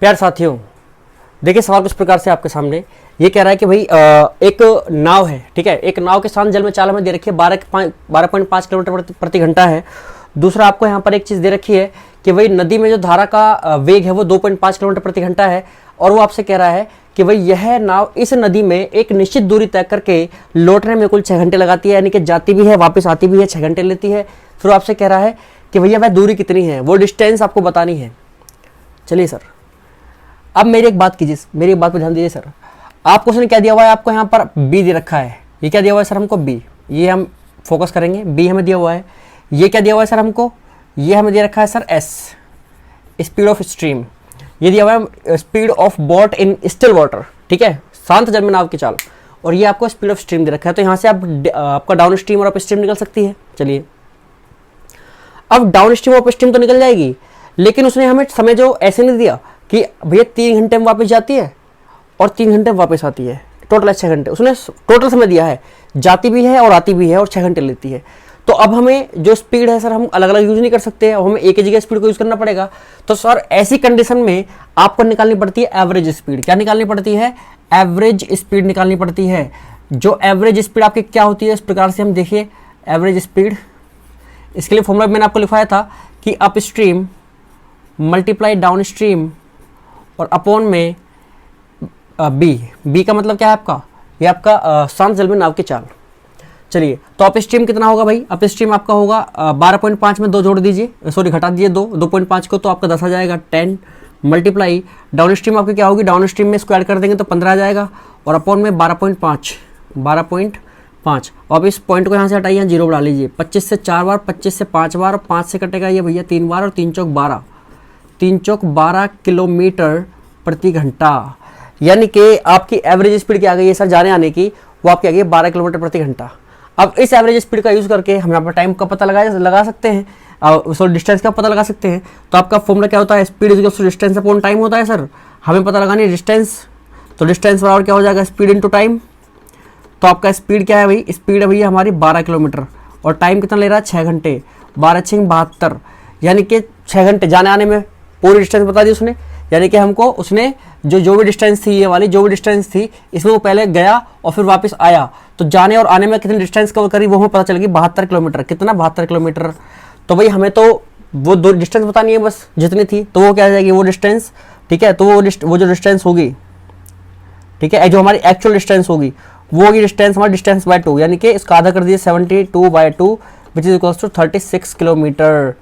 प्यार साथियों, देखिए सवाल कुछ प्रकार से आपके सामने ये कह रहा है कि भाई एक नाव है, ठीक है। एक नाव के साथ जल में चाल हमें दे रखी है 12.5 किलोमीटर प्रति घंटा है। दूसरा आपको यहाँ पर एक चीज़ दे रखी है कि भाई नदी में जो धारा का वेग है वो 2.5 किलोमीटर प्रति घंटा है। और वो आपसे कह रहा है कि भाई यह नाव इस नदी में एक निश्चित दूरी तय करके लौटने में कुल 6 घंटे लगाती है, यानी कि जाती भी है वापस आती भी है, 6 घंटे लेती है। फिर वो आपसे कह रहा है कि भैया वह दूरी कितनी है, वो डिस्टेंस आपको बतानी है। चलिए सर, अब मेरी एक बात कीजिए, मेरी एक बात पर ध्यान दीजिए सर। आपको उसने क्या दिया हुआ है, आपको यहाँ पर बी दे रखा है। ये क्या दिया हुआ है सर हमको, बी। ये हम फोकस करेंगे, बी हमें दिया हुआ है। ये क्या दिया हुआ है सर हमको, ये हमें दे रखा है sir S, speed of stream. ये दिया हुआ है speed of boat in still water, ठीक है, शांत जल में नाव की चाल। और ये आपको स्पीड ऑफ स्ट्रीम दे रखा है। तो यहाँ से आपका डाउन स्ट्रीम और अप स्ट्रीम निकल सकती है। चलिए, अब डाउन स्ट्रीम और अप स्ट्रीम तो निकल जाएगी, लेकिन उसने हमें समय जो ऐसे नहीं दिया कि भैया 3 घंटे में वापस जाती है और 3 घंटे में वापस आती है, टोटल 6 घंटे। उसने टोटल समय दिया है, जाती भी है और आती भी है और 6 घंटे लेती है। तो अब हमें जो स्पीड है सर हम अलग अलग यूज नहीं कर सकते, अब हमें एक ही जगह स्पीड को यूज करना पड़ेगा। तो सर ऐसी कंडीशन में आपको निकालनी पड़ती है एवरेज स्पीड। क्या निकालनी पड़ती है, एवरेज स्पीड निकालनी पड़ती है। जो एवरेज स्पीड आपकी क्या होती है, इस प्रकार से हम देखिए एवरेज स्पीड। इसके लिए फॉर्मूला मैंने आपको लिखवाया था कि up stream multiply down stream और अपॉन में बी। बी का मतलब क्या है आपका, ये आपका शांत जल में नाव की चाल। चलिए, तो अप स्ट्रीम कितना होगा भाई, अप स्ट्रीम आपका होगा 12.5 में 2 जोड़ दीजिए, सॉरी घटा दीजिए 2.5 को, तो आपका 10 आ जाएगा 10 मल्टीप्लाई डाउन स्ट्रीम आपकी क्या होगी, डाउन स्ट्रीम में इसको ऐड कर देंगे तो 15 आ जाएगा और अपॉन में 12.5। अब इस पॉइंट को यहाँ से हटाइए, 0 बढ़ा लीजिए। 25 से 4 बार, 25 से 5 बार, 5 से कटेगा ये भैया 3 बार और 3 चौक 12, 3 चौक 12 किलोमीटर प्रति घंटा। यानी कि आपकी एवरेज स्पीड क्या आ गई है सर जाने आने की, वो आपकी आ गई है 12 किलोमीटर प्रति घंटा। अब इस एवरेज स्पीड का यूज़ करके हम यहाँ पर टाइम का पता लगा सकते हैं, सॉरी डिस्टेंस का पता लगा सकते हैं। तो आपका फॉर्मूला क्या होता है, speed equals to distance upon time होता है सर। हमें पता लगानी है डिस्टेंस, तो डिस्टेंस बराबर क्या हो जाएगा, स्पीड इनटू टाइम। तो आपका स्पीड क्या है भाई, स्पीड है भैया हमारी 12 किलोमीटर और टाइम कितना ले रहा है, 6 घंटे। 12 6 72, यानी कि 6 घंटे जाने आने में पूरी डिस्टेंस बता दी उसने। यानी कि हमको उसने जो भी डिस्टेंस थी, ये वाली जो भी डिस्टेंस थी, इसमें वो पहले गया और फिर वापस आया, तो जाने और आने में कितनी डिस्टेंस कवर करी वो हमें पता चलेगी 72 किलोमीटर। कितना, 72 किलोमीटर। तो भाई हमें तो वो 2 डिस्टेंस बतानी है बस जितनी थी, तो वो क्या आ जाएगी वो डिस्टेंस, ठीक है। तो वो जो डिस्टेंस होगी, ठीक है, जो हमारी एक्चुअल डिस्टेंस होगी वो होगी डिस्टेंस हमारी डिस्टेंस बाय 2, यानी कि इसका आधा कर दिए 72/2 which is equals to 36 kilometre.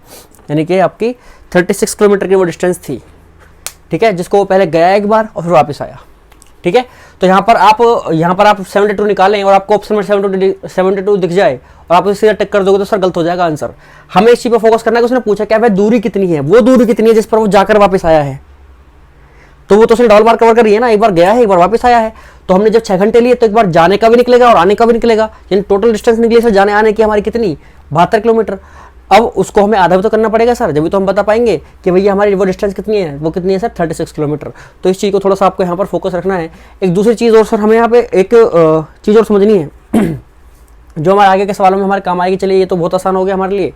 यानी कि आपकी 36 किलोमीटर की वो डिस्टेंस थी, ठीक है, जिसको वो पहले गया एक बार और फिर वापस आया, ठीक है। तो यहाँ पर आप 72 निकालें और आपको ऑप्शन में 72 दिख जाए और आप उसे सीधा टिक कर दोगे तो सर गलत हो जाएगा आंसर। हमें इस चीज पर फोकस करना है कि उसने पूछा क्या भाई दूरी कितनी है, वो दूरी कितनी है जिस पर वो जाकर वापस आया है। तो वो तो उसने डबल बार कवर कर रही है ना, एक बार गया है एक बार वापस आया है। तो हमने जब 6 घंटे लिए तो एक बार जाने का भी निकलेगा और आने का भी निकलेगा, यानी टोटल डिस्टेंस निकली सर जाने आने की हमारी कितनी, 72 किलोमीटर। अब उसको हमें आधा भी तो करना पड़ेगा सर, जब भी तो हम बता पाएंगे कि भैया हमारी वो डिस्टेंस कितनी है, वो कितनी है सर 36 किलोमीटर। तो इस चीज़ को थोड़ा सा आपको यहाँ पर फोकस रखना है। एक दूसरी चीज़ और सर हमें यहाँ पे एक चीज़ और समझनी है जो हमारे आगे के सवालों में हमारे काम आएगी। चलिए, ये तो बहुत आसान हो गया हमारे लिए।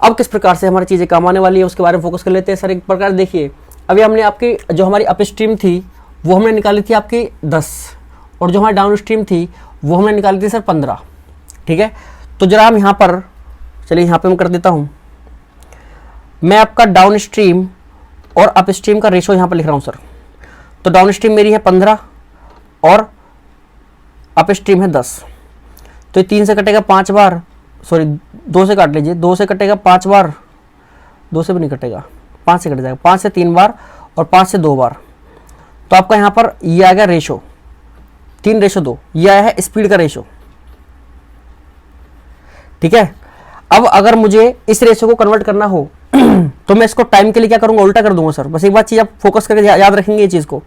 अब किस प्रकार से हमारी चीज़ें काम आने वाली है उसके बारे में फोकस कर लेते हैं सर। एक प्रकार देखिए, अभी हमने आपकी जो हमारी अप स्ट्रीम थी वो हमने निकाली थी आपकी 10 और जो हमारी डाउन स्ट्रीम थी वो हमने निकाली थी सर 15, ठीक है। तो जरा हम यहाँ पर चलिए, यहाँ पे मैं कर देता हूँ, मैं आपका डाउन स्ट्रीम और अप स्ट्रीम का रेशो यहाँ पर लिख रहा हूँ सर। तो डाउन स्ट्रीम मेरी है 15 और अप स्ट्रीम है 10। तो ये 3 से कटेगा 5 बार, सॉरी 2 से काट लीजिए, 2 से कटेगा 5 बार, 2 से भी नहीं कटेगा, 5 से कट जाएगा, 5 से 3 बार और 5 से 2 बार। तो आपका यहाँ पर ये आ गया रेशो 3:2, ये आया है स्पीड का रेशो, ठीक है। अब अगर मुझे इस रेशो को कन्वर्ट करना हो तो मैं इसको टाइम के लिए क्या करूंगा, उल्टा कर दूंगा सर। बस एक बात चीज आप फोकस करके याद रखेंगे ये चीज को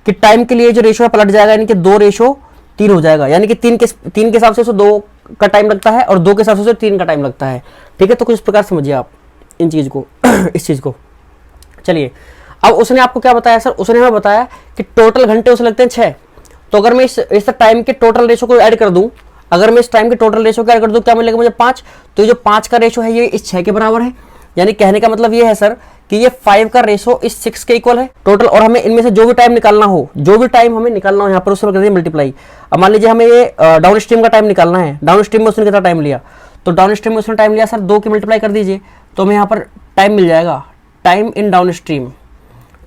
कि टाइम के लिए जो रेशो है पलट जाएगा, यानी कि 2:3 हो जाएगा। यानी कि 3 के हिसाब से 2 का टाइम लगता है और 2 के हिसाब से 3 का टाइम लगता है, ठीक है। तो कुछ इस प्रकार समझिए आप इन चीज को इस चीज को। चलिए, अब उसने आपको क्या बताया सर, उसने हमें बताया कि टोटल घंटे उसे लगते हैं 6। तो अगर मैं इस टाइम के टोटल रेशो को ऐड कर दूं, अगर मैं इस टाइम के टोटल रेशो को ऐड कर दूं क्या मिलेगा मुझे 5। तो ये जो 5 का रेशो है ये इस 6 के बराबर है, यानी कहने का मतलब ये है सर कि ये 5 का रेशो इस 6 के इक्वल है टोटल, और हमें इनमें से जो भी टाइम निकालना हो, जो भी टाइम हमें निकालना हो यहाँ पर उससे कर दिए मल्टीप्लाई। अब मान लीजिए हमें ये डाउन स्ट्रीम का टाइम निकालना है, डाउन स्ट्रीम में उसने कितना टाइम लिया, तो डाउन स्ट्रीम में उसने टाइम लिया सर 2 की मल्टीप्लाई कर दीजिए, तो हमें यहाँ पर टाइम मिल जाएगा, टाइम इन डाउन स्ट्रीम,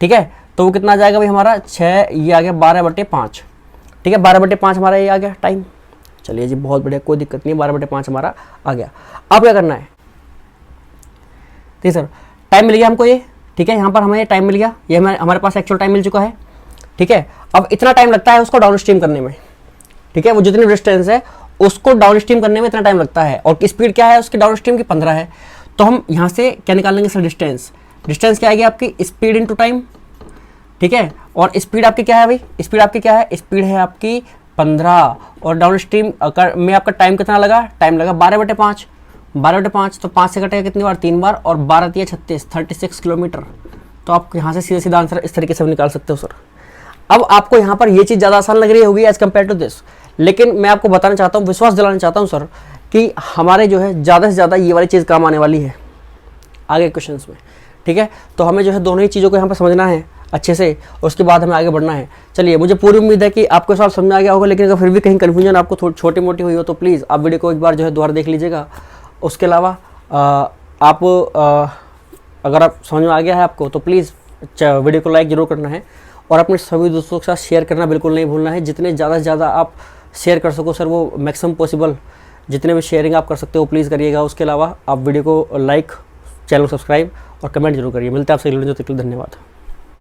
ठीक है। तो वो कितना आ जाएगा भाई हमारा 6, ये आ गया 12/5, ठीक है, 12/5 हमारा ये आ गया टाइम। चलिए जी बहुत बढ़िया, कोई दिक्कत नहीं है, 12/5 हमारा आ गया। अब क्या करना है, ठीक सर, टाइम मिल गया हमको ये, ठीक है, यहाँ पर हमें टाइम मिल गया, ये हमारे पास एक्चुअल टाइम मिल चुका है, ठीक है। अब इतना टाइम लगता है उसको डाउन स्ट्रीम करने में, ठीक है, वो जितनी डिस्टेंस है उसको डाउन स्ट्रीम करने में इतना टाइम लगता है, और स्पीड क्या है उसकी डाउन स्ट्रीम की 15 है। तो हम यहाँ से क्या निकालेंगे सर, डिस्टेंस, डिस्टेंस क्या आएगी आपकी, स्पीड इनटू टाइम, ठीक है। और स्पीड आपकी क्या है भाई, स्पीड आपकी क्या है, स्पीड है आपकी 15, और डाउन स्ट्रीम में आपका टाइम कितना लगा, टाइम लगा 12/5, 12/5, तो 5 से कटेगा कितनी बार, 3 बार, और 12×3 = 36, 36 किलोमीटर। तो आप यहाँ से सीधा सीधा आंसर इस तरीके से निकाल सकते हो सर। अब आपको यहाँ पर ये चीज़ ज़्यादा आसान लग रही होगी एज कम्पेयर टू दिस, लेकिन मैं आपको बताना चाहता हूँ, विश्वास दिलाना चाहता हूँ सर कि हमारे जो है ज़्यादा से ज़्यादा ये वाली चीज़ काम आने वाली है आगे क्वेश्चंस में, ठीक है। तो हमें जो है दोनों ही चीज़ों को यहाँ पर समझना है अच्छे से, और उसके बाद हमें आगे बढ़ना है। चलिए, मुझे पूरी उम्मीद है कि आपको सवाल समझ में आ गया होगा, लेकिन अगर फिर भी कहीं कन्फ्यूजन आपको थोड़ी छोटी मोटी हुई हो तो प्लीज़ आप वीडियो को एक बार जो है दोबारा देख लीजिएगा। उसके अलावा आप अगर आप समझ में आ गया है आपको तो प्लीज़ वीडियो को लाइक ज़रूर करना है, और अपने सभी दोस्तों के साथ शेयर करना बिल्कुल नहीं भूलना है। जितने ज़्यादा से ज़्यादा आप शेयर कर सको सर, वो मैक्सिमम पॉसिबल जितने भी शेयरिंग आप कर सकते हो प्लीज़ करिएगा। उसके अलावा आप वीडियो को लाइक, चैनल को सब्सक्राइब और कमेंट जरूर करिए। मिलते हैं आपसे अगले वीडियो में, तब तक के लिए धन्यवाद।